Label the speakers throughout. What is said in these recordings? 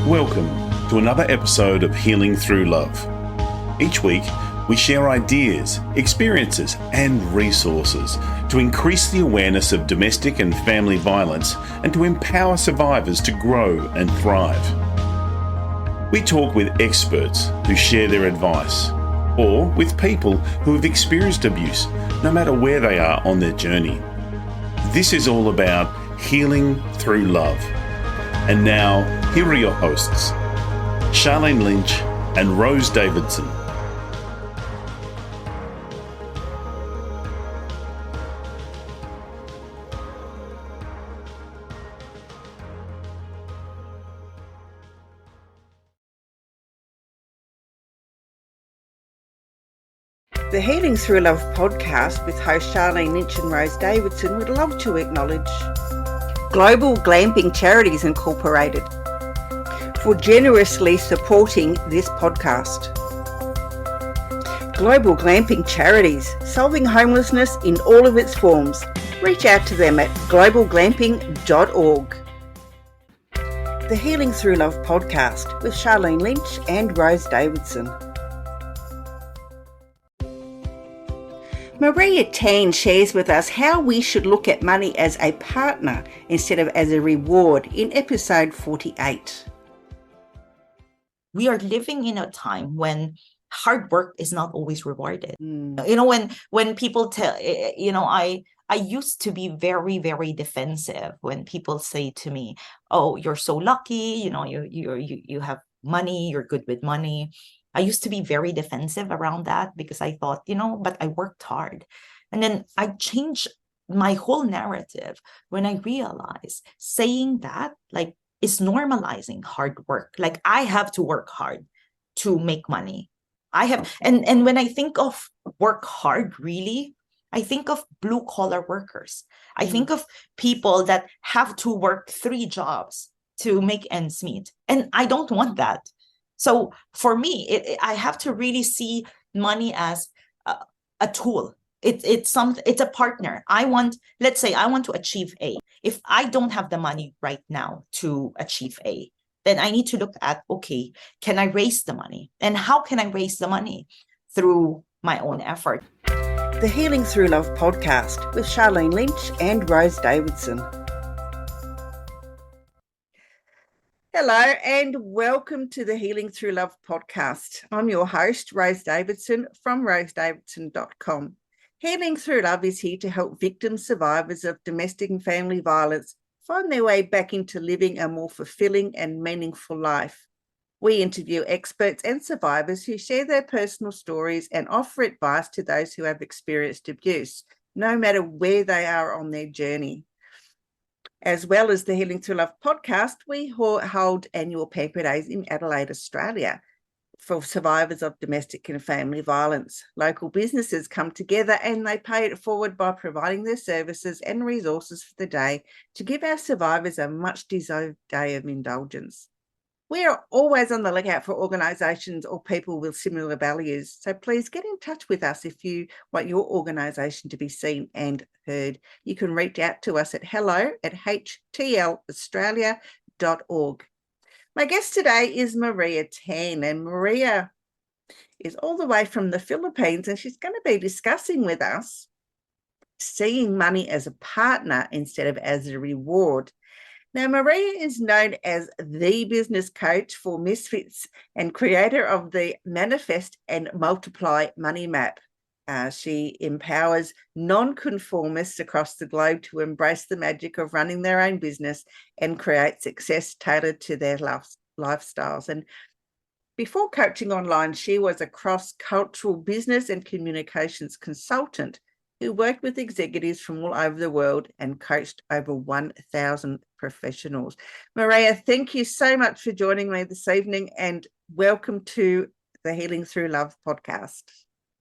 Speaker 1: Welcome to another episode of Healing Through Love. Each week, we share ideas, experiences, and resources to increase the awareness of domestic and family violence and to empower survivors to grow and thrive. We talk with experts who share their advice, or with people who have experienced abuse, no matter where they are on their journey. This is all about healing through love. And now, here are your hosts, Sharlene Lynch and Rose Davidson.
Speaker 2: The Healing Through Love podcast with host Sharlene Lynch and Rose Davidson would love to acknowledge Global Glamping Charities Incorporated for generously supporting this podcast. Global Glamping Charities, solving homelessness in all of its forms. Reach out to them at globalglamping.org. The Healing Through Love podcast with Sharlene Lynch and Rose Davidson. Maria Tan shares with us how we should look at money as a partner instead of as a reward in episode 48.
Speaker 3: We are living in a time when hard work is not always rewarded. When people tell, I used to be very, very defensive when people say to me, "Oh, you're so lucky, you have money, you're good with money." I used to be very defensive around that because I thought, but I worked hard. And then I changed my whole narrative when I realized saying that is normalizing hard work. Like I have to work hard to make money. And when I think of work hard, really, I think of blue collar workers. I think of people that have to work 3 jobs to make ends meet. And I don't want that. So for me, I have to really see money as a tool. It's a partner. Let's say I want to achieve A. If I don't have the money right now to achieve A, then I need to look at, okay, can I raise the money? And how can I raise the money? Through my own effort.
Speaker 2: The Healing Through Love podcast with Sharlene Lynch and Rose Davidson. Hello and welcome to the Healing Through Love podcast. I'm your host, Rose Davidson from rosedavidson.com. Healing Through Love is here to help victims, survivors of domestic and family violence find their way back into living a more fulfilling and meaningful life. We interview experts and survivors who share their personal stories and offer advice to those who have experienced abuse, no matter where they are on their journey. As well as the Healing Through Love podcast, we hold annual Pamper Days in Adelaide, Australia for survivors of domestic and family violence. Local businesses come together and they pay it forward by providing their services and resources for the day to give our survivors a much-deserved day of indulgence. We are always on the lookout for organisations or people with similar values, so please get in touch with us if you want your organisation to be seen and heard. You can reach out to us at hello@htlaustralia.org. My guest today is Maria Tan, and Maria is all the way from the Philippines, and she's going to be discussing with us seeing money as a partner instead of as a reward. Now, Maria is known as the business coach for misfits and creator of the Manifest and Multiply Money Map. She empowers non-conformists across the globe to embrace the magic of running their own business and create success tailored to their lifestyles. And before coaching online, she was a cross-cultural business and communications consultant who worked with executives from all over the world and coached over 1,000 professionals. Maria, thank you so much for joining me this evening and welcome to the Healing Through Love podcast.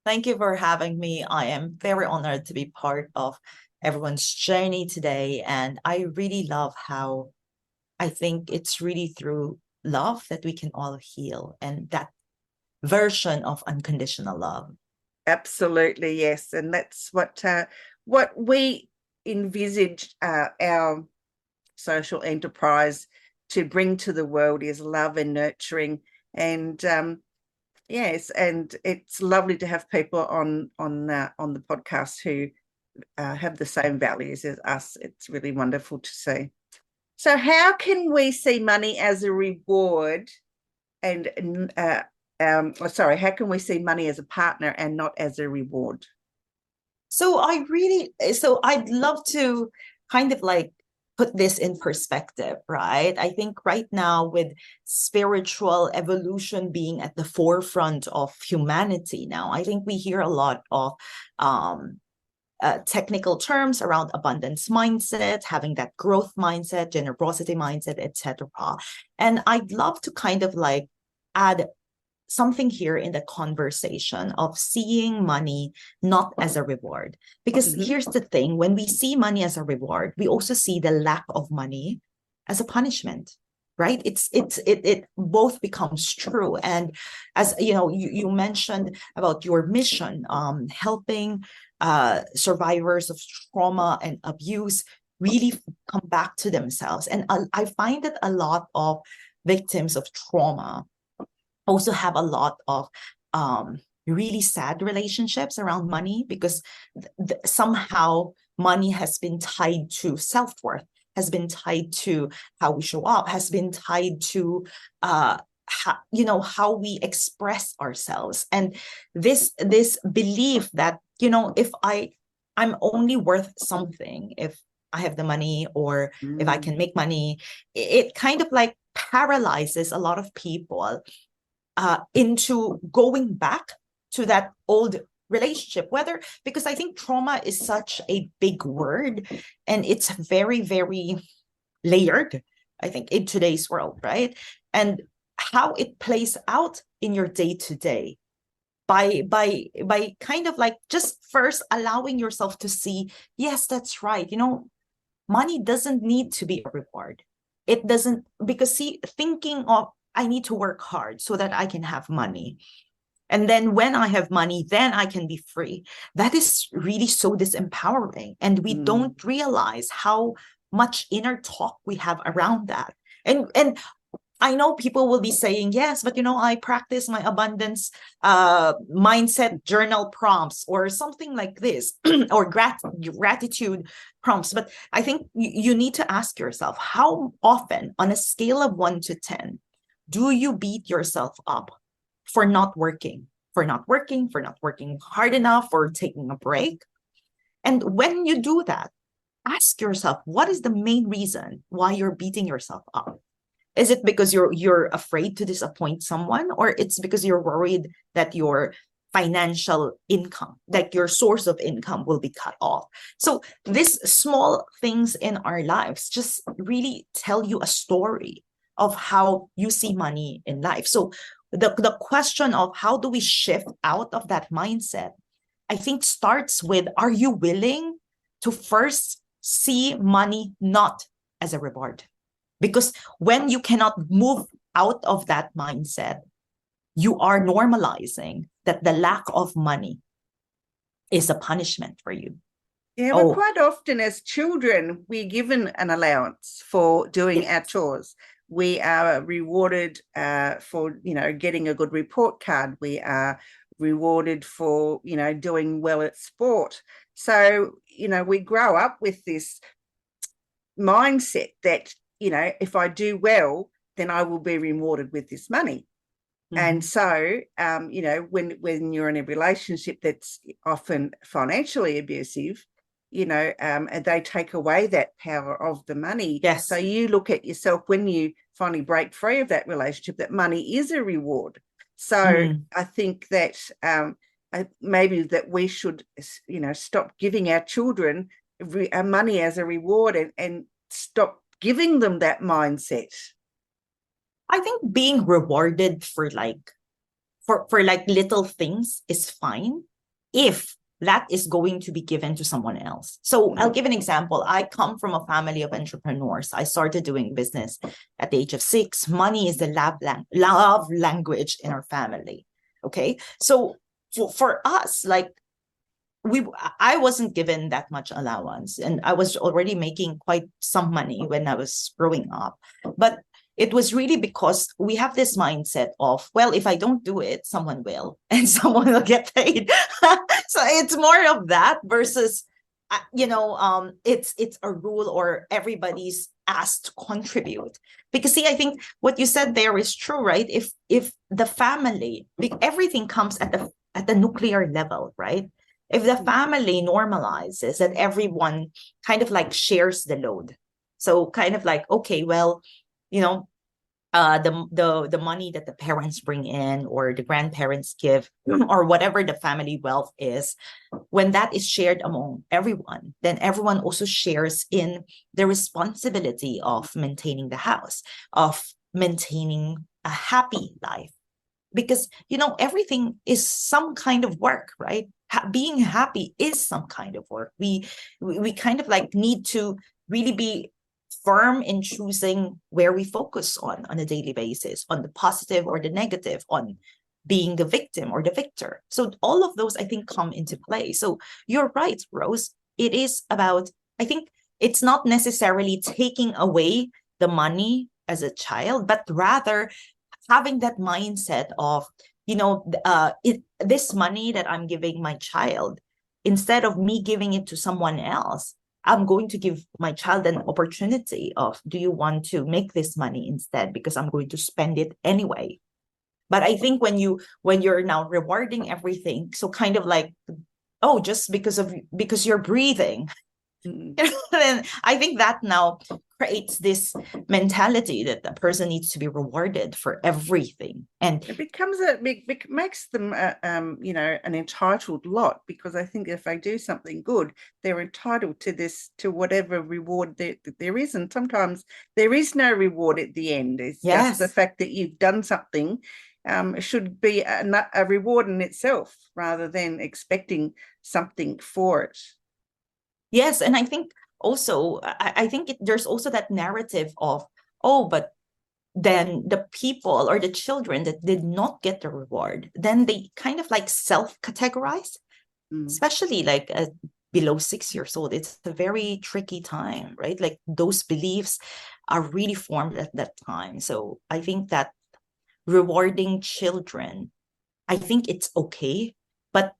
Speaker 3: Thank you for having me. I am very honored to be part of everyone's journey today. And I really love how I think it's really through love that we can all heal, and that version of unconditional love.
Speaker 2: Absolutely, yes. And that's what we envisage our social enterprise to bring to the world is love and nurturing. And yes, and it's lovely to have people on the podcast who have the same values as us. It's really wonderful to see. So how can we see money as a reward and how can we see money as a partner and not as a reward?
Speaker 3: So I'd love to kind of like put this in perspective, right? I think right now, with spiritual evolution being at the forefront of humanity now, I think we hear a lot of technical terms around abundance mindset, having that growth mindset, generosity mindset, etc. And I'd love to kind of like add something here in the conversation of seeing money not as a reward. Because here's the thing, when we see money as a reward, we also see the lack of money as a punishment, right? It both becomes true. And as you know, you mentioned about your mission, helping survivors of trauma and abuse really come back to themselves. And I find that a lot of victims of trauma also have a lot of really sad relationships around money, because somehow money has been tied to self-worth, has been tied to how we show up, has been tied to how we express ourselves. And this belief that, if I'm only worth something if I have the money, or if I can make money, it kind of like paralyzes a lot of people into going back to that old relationship, because I think trauma is such a big word, and it's very, very layered, I think, in today's world, right? And how it plays out in your day-to-day by kind of like just first allowing yourself to see, yes, that's right, money doesn't need to be a reward. It doesn't, because thinking of, I need to work hard so that I can have money, and then when I have money, then I can be free. That is really so disempowering. And we don't realize how much inner talk we have around that. And I know people will be saying, yes, but I practice my abundance mindset journal prompts or something like this, or gratitude prompts. But I think you need to ask yourself, how often on a scale of 1 to 10, do you beat yourself up for not working hard enough, or taking a break? And when you do that, ask yourself, what is the main reason why you're beating yourself up? Is it because you're afraid to disappoint someone, or it's because you're worried that your financial income, like your source of income, will be cut off? So these small things in our lives just really tell you a story of how you see money in life. So the question of how do we shift out of that mindset, I think starts with, are you willing to first see money not as a reward? Because when you cannot move out of that mindset, you are normalizing that the lack of money is a punishment for you.
Speaker 2: Yeah, well, quite often as children, we're given an allowance for doing our chores. We are rewarded for, getting a good report card. We are rewarded for, doing well at sport. So, we grow up with this mindset that, if I do well, then I will be rewarded with this money. And so, when you're in a relationship that's often financially abusive, and they take away that power of the money.
Speaker 3: Yes.
Speaker 2: So you look at yourself when you finally break free of that relationship, that money is a reward. So I think that maybe that we should, stop giving our children money as a reward, and stop giving them that mindset.
Speaker 3: I think being rewarded for little things is fine if that is going to be given to someone else. So I'll give an example. I come from a family of entrepreneurs. I started doing business at the age of 6. Money is the love language in our family. Okay. So for us, I wasn't given that much allowance, and I was already making quite some money when I was growing up. But it was really because we have this mindset of, well, if I don't do it, someone will, and someone will get paid. So it's more of that versus, it's a rule or everybody's asked to contribute. Because see, I think what you said there is true, right? If the family, everything comes at the nuclear level, right? If the family normalizes that everyone kind of like shares the load, so kind of like, okay, well, the money that the parents bring in or the grandparents give or whatever the family wealth is, when that is shared among everyone, then everyone also shares in the responsibility of maintaining the house, of maintaining a happy life. Because, everything is some kind of work, right? Being happy is some kind of work. We kind of like need to really be firm in choosing where we focus on a daily basis, on the positive or the negative, on being the victim or the victor. So all of those, I think, come into play. So you're right, Rose. It is about, I think it's not necessarily taking away the money as a child, but rather having that mindset of, this money that I'm giving my child, instead of me giving it to someone else, I'm going to give my child an opportunity of, do you want to make this money instead? Because I'm going to spend it anyway. But I think when you're now rewarding everything, so kind of like, oh, just because you're breathing, then I think that now creates this mentality that the person needs to be rewarded for everything, and
Speaker 2: it becomes it makes them an entitled lot, because I think if they do something good, they're entitled to whatever reward there is, and sometimes there is no reward at the end. It's just the fact that you've done something. Should be a reward in itself rather than expecting something for it.
Speaker 3: Yes, and I think also, I think there's also that narrative of, oh, but then the people or the children that did not get the reward, then they kind of like self-categorize, especially like below 6 years old. It's a very tricky time, right? Like those beliefs are really formed at that time. So I think that rewarding children, I think it's okay, but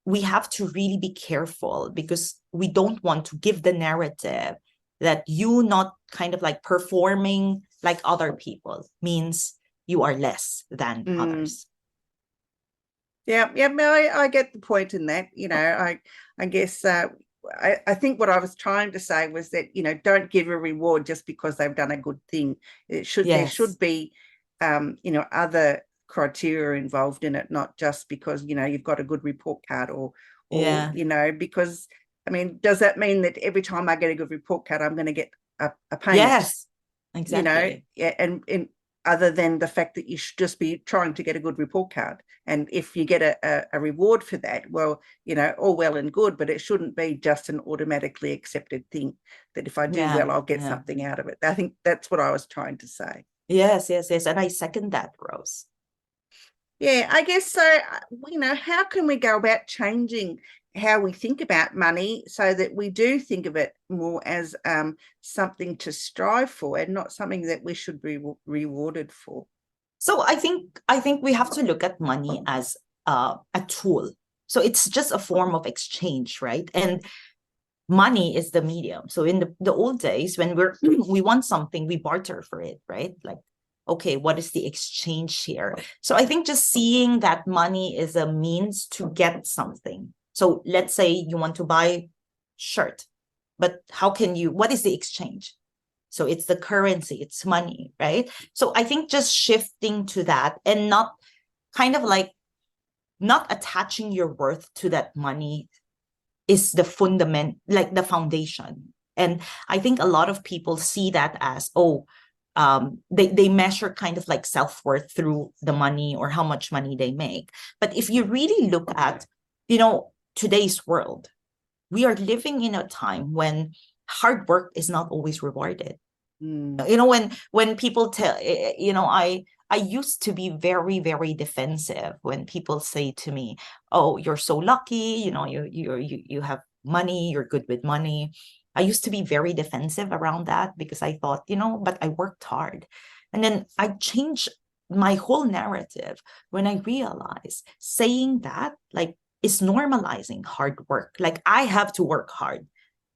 Speaker 3: we have to really be careful, because we don't want to give the narrative that you not kind of like performing like other people means you are less than others.
Speaker 2: Yeah, I get the point in that. I guess I think what I was trying to say was that, don't give a reward just because they've done a good thing. There should be other criteria involved in it, not just because you've got a good report card or because does that mean that every time I get a good report card I'm going to get a payment?
Speaker 3: Yes, exactly.
Speaker 2: And other than the fact that you should just be trying to get a good report card, and if you get a reward for that, well, all well and good, but it shouldn't be just an automatically accepted thing that if I do well I'll get something out of it. I think that's what I was trying to say.
Speaker 3: Yes, and I second that, Rose.
Speaker 2: Yeah, I guess so. How can we go about changing how we think about money so that we do think of it more as something to strive for and not something that we should be rewarded for?
Speaker 3: So I think we have to look at money as a tool. So it's just a form of exchange, right? And money is the medium. So in the old days, when we want something, we barter for it, right? Like, okay, what is the exchange here? So I think just seeing that money is a means to get something. So let's say you want to buy shirt, but what is the exchange? So it's the currency, it's money, right? So I think just shifting to that and not kind of like not attaching your worth to that money is the fundament, like the foundation. And I think a lot of people see that as, they measure kind of like self-worth through the money or how much money they make. But if you really look at, today's world, we are living in a time when hard work is not always rewarded. When people tell, I used to be very, very defensive when people say to me, oh, you're so lucky, you have money, you're good with money. I used to be very defensive around that because I thought, but I worked hard. And then I changed my whole narrative when I realized saying that like is normalizing hard work. Like I have to work hard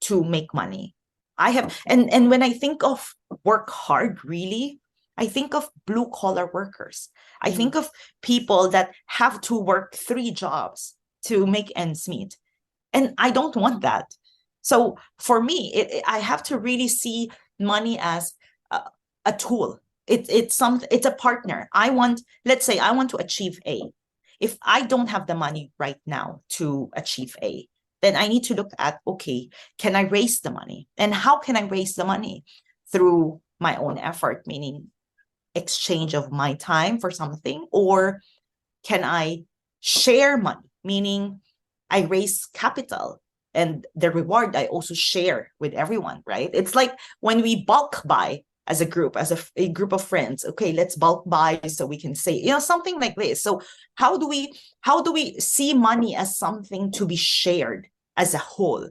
Speaker 3: to make money. I have, and when I think of work hard, really, I think of blue collar workers. I think of people that have to work 3 jobs to make ends meet. And I don't want that. So for me, I have to really see money as a tool. It's a partner. Let's say I want to achieve A. If I don't have the money right now to achieve A, then I need to look at, okay, can I raise the money? And how can I raise the money? Through my own effort, meaning exchange of my time for something, or can I share money, meaning I raise capital and the reward I also share with everyone, right? It's like when we bulk buy as a group, as a group of friends, okay, let's bulk buy so we can say, something like this. So how do we see money as something to be shared as a whole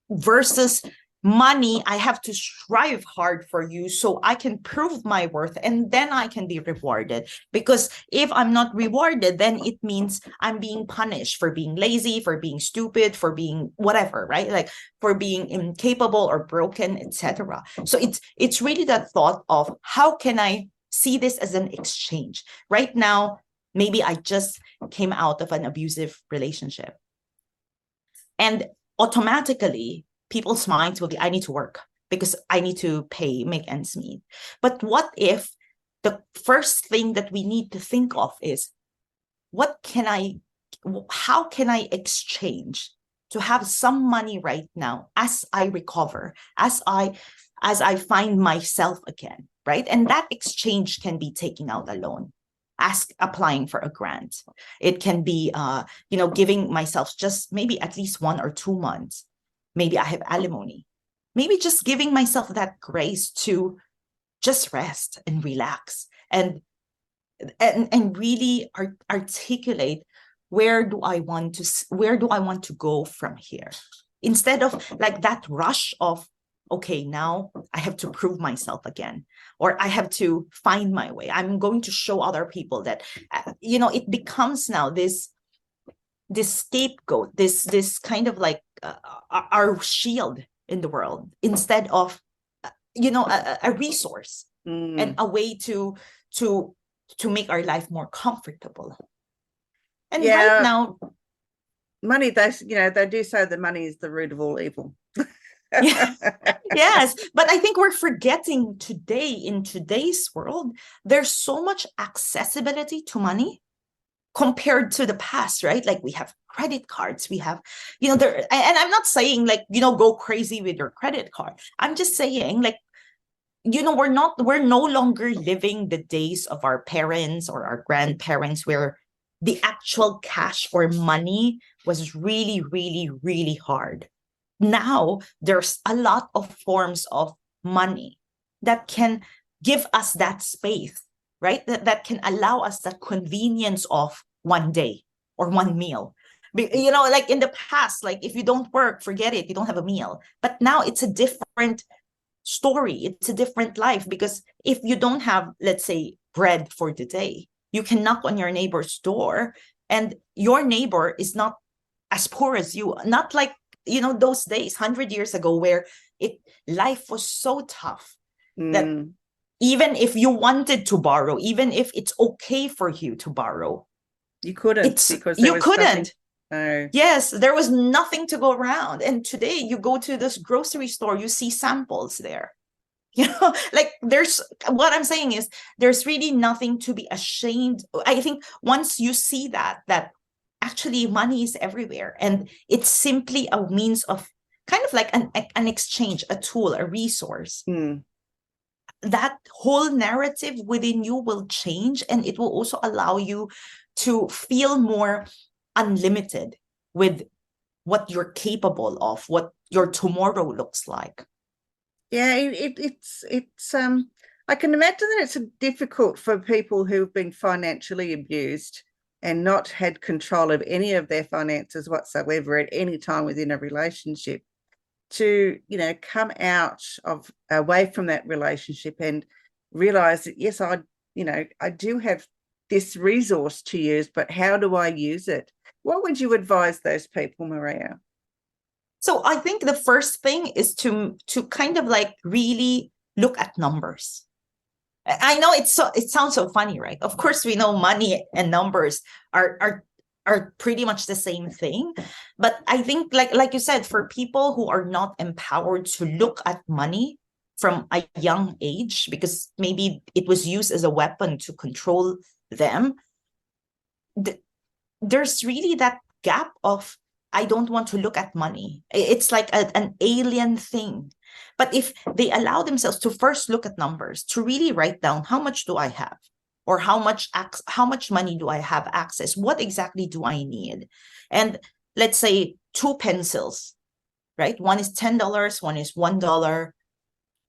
Speaker 3: versus money, I have to strive hard for you so I can prove my worth and then I can be rewarded. Because if I'm not rewarded, then it means I'm being punished for being lazy, for being stupid, for being whatever, right? Like for being incapable or broken, etc. So it's really that thought of how can I see this as an exchange? Right now, maybe I just came out of an abusive relationship. And automatically, people's minds will be, I need to work because I need to make ends meet. But what if the first thing that we need to think of is, how can I exchange to have some money right now as I recover, as I find myself again, right? And that exchange can be taking out a loan, applying for a grant. It can be, giving myself just maybe at least 1 or 2 months. Maybe I have alimony. Maybe just giving myself that grace to just rest and relax and really articulate where do I want to go from here, instead of like that rush of, okay, now I have to prove myself again, or I have to find my way. I'm going to show other people that, it becomes now this scapegoat, this kind of like our shield in the world, instead of, a resource and a way to make our life more comfortable. And right now,
Speaker 2: money, they do say that money is the root of all evil.
Speaker 3: Yes, but I think we're forgetting today, in today's world, there's so much accessibility to money compared to the past, right? Like we have credit cards, we have, and I'm not saying like, go crazy with your credit card. I'm just saying like, we're no longer living the days of our parents or our grandparents where the actual cash or money was really, really, really hard. Now there's a lot of forms of money that can give us that space, right? That can allow us that convenience of one day or one meal. Like in the past, like if you don't work, forget it, you don't have a meal. But now it's a different story. It's a different life, because if you don't have, let's say, bread for the day, you can knock on your neighbor's door and your neighbor is not as poor as you. Not like, those days 100 years ago where life was so tough that even if you wanted to borrow, even if it's okay for you to borrow,
Speaker 2: you couldn't, because
Speaker 3: you couldn't.
Speaker 2: No.
Speaker 3: Yes, there was nothing to go around. And today you go to this grocery store, you see samples there. Like what I'm saying is there's really nothing to be ashamed. I think once you see that actually money is everywhere, and it's simply a means of kind of like an exchange, a tool, a resource. That whole narrative within you will change, and it will also allow you to feel more unlimited with what you're capable of, what your tomorrow looks like.
Speaker 2: Yeah, it's I can imagine that it's difficult for people who've been financially abused and not had control of any of their finances whatsoever at any time within a relationship to, come away from that relationship and realize that, yes, I do have this resource to use, but how do I use it? What would you advise those people, Maria?
Speaker 3: So I think the first thing is to kind of like really look at numbers. I know it sounds so funny, right? Of course, we know money and numbers are pretty much the same thing. But I think like you said, for people who are not empowered to look at money from a young age, because maybe it was used as a weapon to control them, there's really that gap of, I don't want to look at money. It's like an alien thing. But if they allow themselves to first look at numbers, to really write down, how much do I have? Or how much money do I have access? What exactly do I need? And let's say 2 pencils, right? One is $10, one is $1.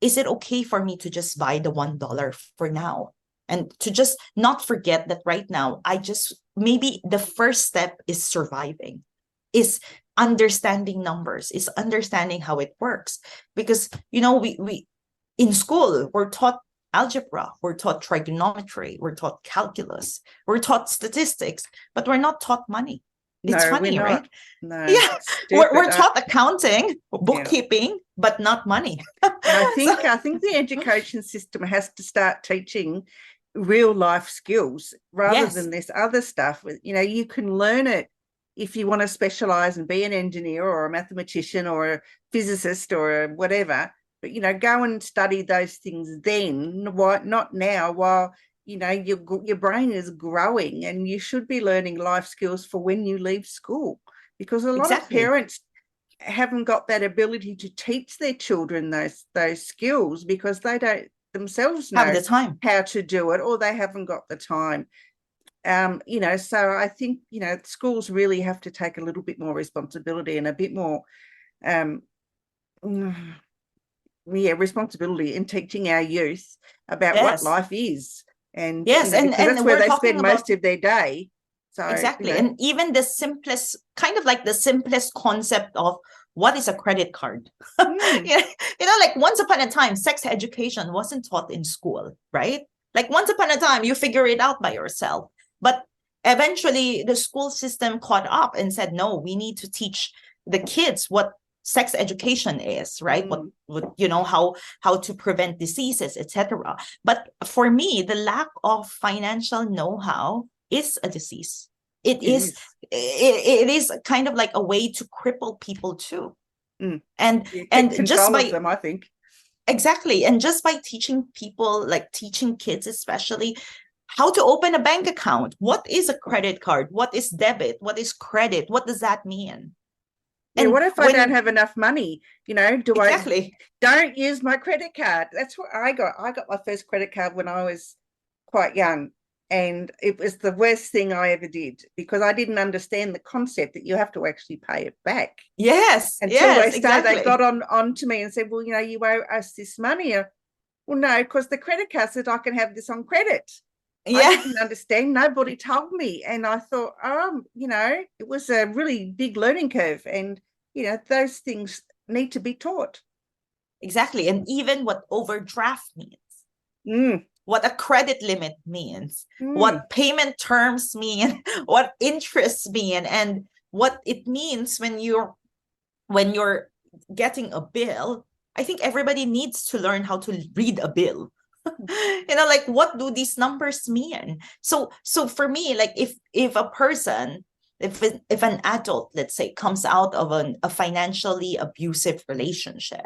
Speaker 3: Is it okay for me to just buy the $1 for now? And to just not forget that right now, maybe the first step is surviving, is understanding numbers, is understanding how it works. Because, we in school, we're taught algebra, we're taught trigonometry, we're taught calculus, we're taught statistics, but we're not taught money. It's funny, right?
Speaker 2: No.
Speaker 3: Yeah, we're taught accounting, bookkeeping, but not money.
Speaker 2: I think the education system has to start teaching real life skills rather than this other stuff. You can learn it if you want to specialize and be an engineer or a mathematician or a physicist or whatever. But go and study those things then. Why not now? While your brain is growing, and you should be learning life skills for when you leave school, because a lot of parents haven't got that ability to teach their children those skills because they don't themselves know
Speaker 3: the time
Speaker 2: how to do it, or they haven't got the time. So I think schools really have to take a little bit more responsibility and a bit more responsibility in teaching our youth about what life is. And and that's where they spend most of their day. So
Speaker 3: exactly. And even the simplest concept of what is a credit card. Like once upon a time, sex education wasn't taught in school, right? Like once upon a time, you figure it out by yourself. But eventually the school system caught up and said, no, we need to teach the kids what sex education is, right? How to prevent diseases, etc. But for me, the lack of financial know-how is a disease. It is kind of like a way to cripple people too. And just by
Speaker 2: them, I think.
Speaker 3: Exactly. And just by teaching people, like teaching kids especially, how to open a bank account. What is a credit card? What is debit? What is credit? What does that mean?
Speaker 2: And what if I don't have enough money?
Speaker 3: Exactly.
Speaker 2: I don't use my credit card? That's what I got. I got my first credit card when I was quite young, and it was the worst thing I ever did because I didn't understand the concept that you have to actually pay it back.
Speaker 3: Yes.
Speaker 2: Until they got on to me and said, well, you owe us this money. Well, no, because the credit card said I can have this on credit. I didn't understand. Nobody told me. And I thought, it was a really big learning curve. And, those things need to be taught.
Speaker 3: Exactly. And even what overdraft means, what a credit limit means, what payment terms mean, what interests mean, and what it means when you're getting a bill. I think everybody needs to learn how to read a bill. Like what do these numbers mean? So for me, like if a person, if an adult, let's say, comes out of a financially abusive relationship,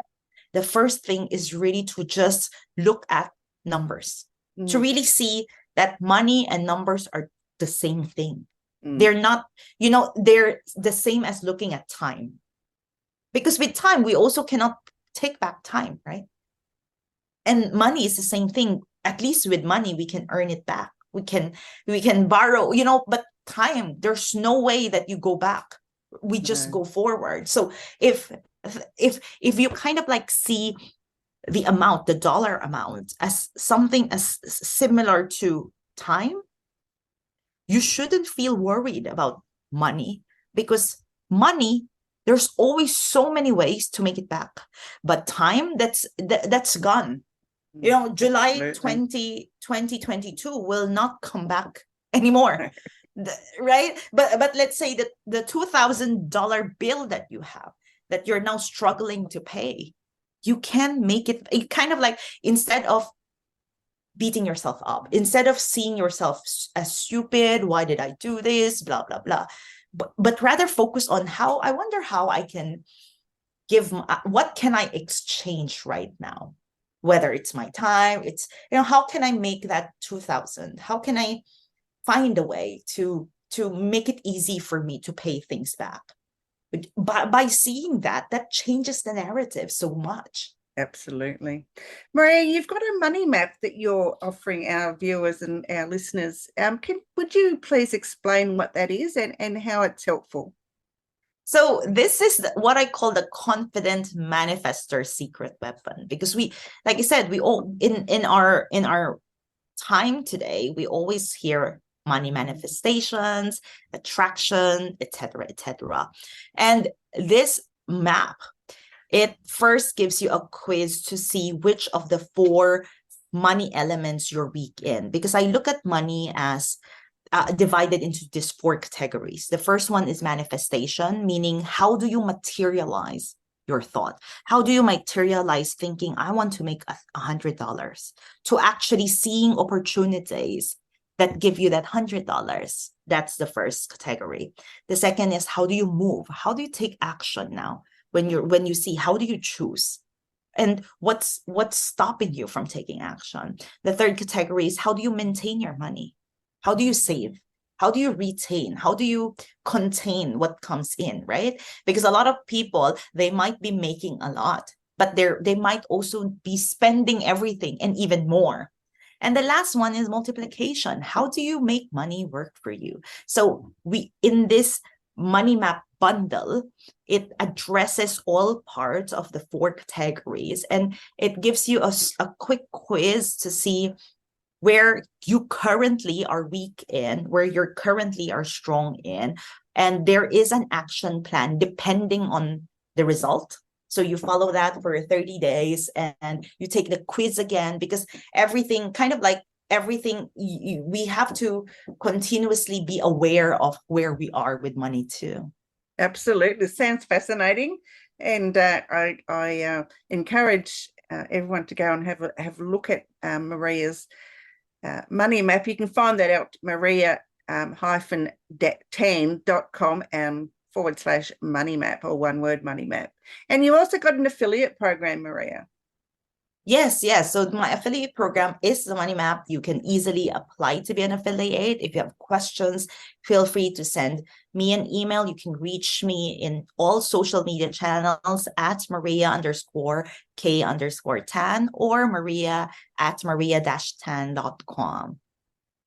Speaker 3: the first thing is really to just look at numbers, to really see that money and numbers are the same thing. They're not, they're the same as looking at time, because with time we also cannot take back time, right? And money is the same thing. At least with money, we can earn it back. We can borrow, but time, there's no way that you go back. We just go forward. So if you kind of like see the amount, the dollar amount, as something as similar to time, you shouldn't feel worried about money, because money, there's always so many ways to make it back. But time, that's gone. July
Speaker 2: Absolutely.
Speaker 3: 2022 will not come back anymore. Right? But let's say that the $2,000 bill that you have, that you're now struggling to pay, you can make it kind of like, instead of beating yourself up, instead of seeing yourself as stupid, why did I do this, blah, blah, blah, but rather focus on I wonder how I can give, what can I exchange right now? Whether it's my time, it's, how can I make that 2,000? How can I find a way to make it easy for me to pay things back? By seeing that changes the narrative so much.
Speaker 2: Absolutely. Maria, you've got a money map that you're offering our viewers and our listeners. Would you please explain what that is and how it's helpful?
Speaker 3: So this is what I call the confident manifestor secret weapon, because we, like I said, we all in our time today, we always hear money manifestations, attraction, etc., etc. And this map, it first gives you a quiz to see which of the 4 money elements you're weak in, because I look at money as divided into these 4 categories. The first one is manifestation, meaning how do you materialize your thought? How do you materialize thinking, I want to make $100, to actually seeing opportunities that give you that $100? That's the first category. The second is, how do you move? How do you take action now? When you see, how do you choose? And what's stopping you from taking action? The third category is, how do you maintain your money? How do you save? How do you retain? How do you contain what comes in, right? Because a lot of people, they might be making a lot, but they might also be spending everything and even more. And the last one is multiplication. How do you make money work for you? So in this money map bundle, it addresses all parts of the 4 categories, and it gives you a quick quiz to see where you currently are weak in, where you currently are strong in. And there is an action plan depending on the result. So you follow that for 30 days and you take the quiz again, because everything, we have to continuously be aware of where we are with money too.
Speaker 2: Absolutely. Sounds fascinating. And I encourage everyone to go and have a look at Maria's money map. You can find that out, maria-tan.com/money map, or one word, money map. And you also got an affiliate program, Maria.
Speaker 3: Yes. So my affiliate program is the Money Map. You can easily apply to be an affiliate. If you have questions, feel free to send me an email. You can reach me in all social media channels at Maria_K_tan or Maria@maria-tan.com.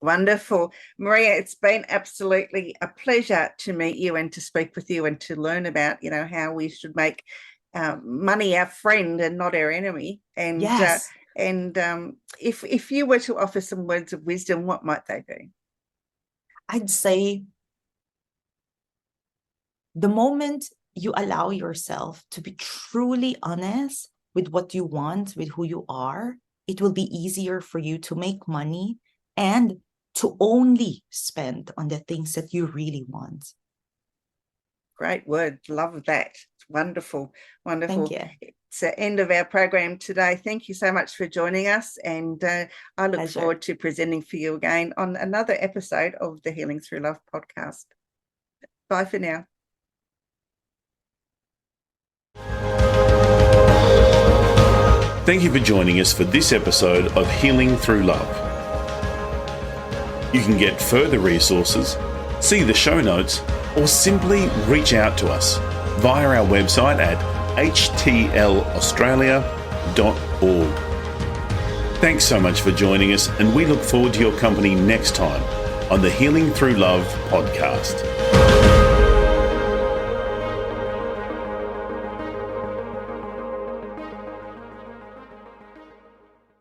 Speaker 2: Wonderful. Maria, it's been absolutely a pleasure to meet you and to speak with you and to learn about, how we should make money our friend and not our enemy. And
Speaker 3: yes.
Speaker 2: If you were to offer some words of wisdom, what might they be?
Speaker 3: I'd say the moment you allow yourself to be truly honest with what you want, with who you are, it will be easier for you to make money and to only spend on the things that you really want.
Speaker 2: Great word. Love that. Wonderful.
Speaker 3: Thank you.
Speaker 2: It's the end of our program today. Thank you so much for joining us, and I look forward to presenting for you again on another episode of the Healing Through Love podcast. Bye for now.
Speaker 1: Thank you for joining us for this episode of Healing Through Love. You can get further resources, see the show notes, or simply reach out to us via our website at htlaustralia.org. Thanks so much for joining us, and we look forward to your company next time on the Healing Through Love podcast.